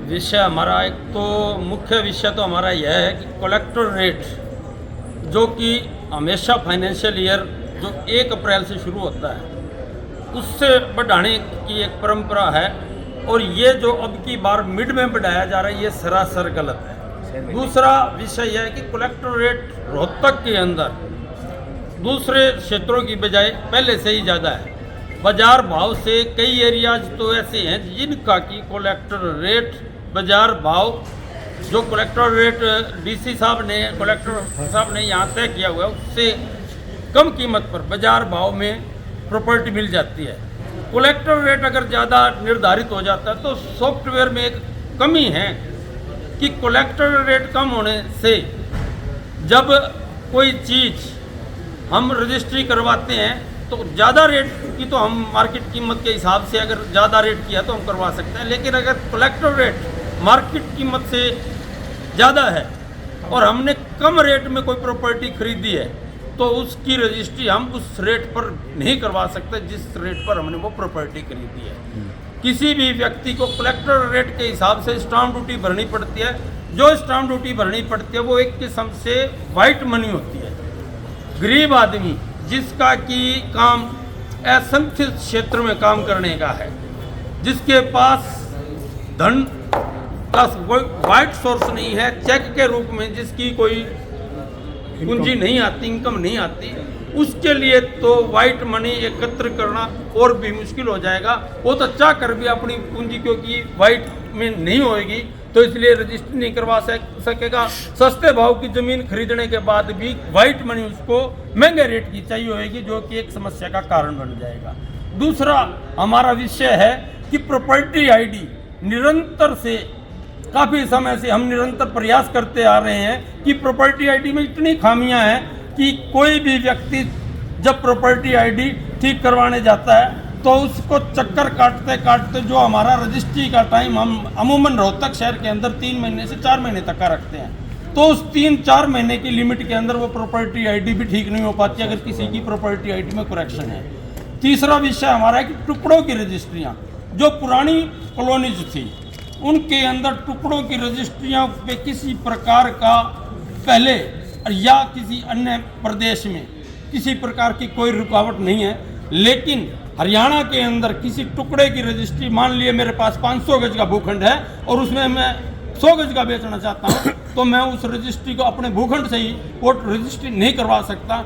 विषय हमारा एक तो मुख्य विषय तो हमारा यह है कि कलेक्टर रेट जो कि हमेशा फाइनेंशियल ईयर जो 1 अप्रैल से शुरू होता है उससे बढ़ाने की एक परंपरा है, और ये जो अब की बार मिड में बढ़ाया जा रहा है ये सरासर गलत है। दूसरा विषय यह है कि कलेक्टर रेट रोहतक के अंदर दूसरे क्षेत्रों की बजाय पहले से ही ज़्यादा है। बाजार भाव से कई एरियाज तो ऐसे हैं जिनका की कलेक्टर रेट बाजार भाव जो कलेक्टर रेट डीसी साहब ने कलेक्टर साहब ने यहाँ तय किया हुआ है उससे कम कीमत पर बाजार भाव में प्रॉपर्टी मिल जाती है। कलेक्टर रेट अगर ज़्यादा निर्धारित हो जाता है तो सॉफ्टवेयर में एक कमी है कि कलेक्टर रेट कम होने से जब कोई चीज़ हम रजिस्ट्री करवाते हैं तो ज़्यादा रेट की तो हम मार्केट कीमत के हिसाब से अगर ज़्यादा रेट किया तो हम करवा सकते हैं, लेकिन अगर कलेक्टर रेट मार्केट कीमत से ज़्यादा है और हमने कम रेट में कोई प्रॉपर्टी खरीदी है तो उसकी रजिस्ट्री हम उस रेट पर नहीं करवा सकते जिस रेट पर हमने वो प्रॉपर्टी खरीदी है। किसी भी व्यक्ति को कलेक्टर रेट के हिसाब से स्टाम्प ड्यूटी भरनी पड़ती है। जो स्टाम्प ड्यूटी भरनी पड़ती है वो एक किस्म से वाइट मनी होती है। गरीब आदमी जिसका कि काम असंगठित क्षेत्र में काम करने का है, जिसके पास धन का कोई वाइट सोर्स नहीं है, चेक के रूप में जिसकी कोई पूंजी नहीं आती, इनकम नहीं आती, उसके लिए तो वाइट मनी एकत्र करना और भी मुश्किल हो जाएगा। वो तो चाह कर भी अपनी पूंजी क्योंकि वाइट में नहीं होएगी तो इसलिए रजिस्ट्री नहीं करवा सकेगा। सस्ते भाव की ज़मीन खरीदने के बाद भी वाइट मनी उसको महंगे रेट की चाहिए होगी जो कि एक समस्या का कारण बन जाएगा। दूसरा हमारा विषय है कि प्रॉपर्टी आईडी निरंतर से काफ़ी समय से हम निरंतर प्रयास करते आ रहे हैं कि प्रॉपर्टी आईडी में इतनी खामियां हैं कि कोई भी व्यक्ति जब प्रॉपर्टी आईडी ठीक करवाने जाता है तो उसको चक्कर काटते काटते जो हमारा रजिस्ट्री का टाइम हम अमूमन रोहतक शहर के अंदर 3 महीने से 4 महीने तक का रखते हैं, तो उस 3-4 महीने की लिमिट के अंदर वो प्रॉपर्टी आईडी भी ठीक नहीं हो पाती अगर किसी की प्रॉपर्टी आईडी में करेक्शन है। तीसरा विषय हमारा है कि टुकड़ों की रजिस्ट्रियाँ जो पुरानी कॉलोनीज थी उनके अंदर टुकड़ों की रजिस्ट्रियाँ पे किसी प्रकार का पहले या किसी अन्य प्रदेश में किसी प्रकार की कोई रुकावट नहीं है, लेकिन हरियाणा के अंदर किसी टुकड़े की रजिस्ट्री, मान लिए मेरे पास 500 गज का भूखंड है और उसमें मैं 100 गज का बेचना चाहता हूँ तो मैं उस रजिस्ट्री को अपने भूखंड से ही वो रजिस्ट्री नहीं करवा सकता।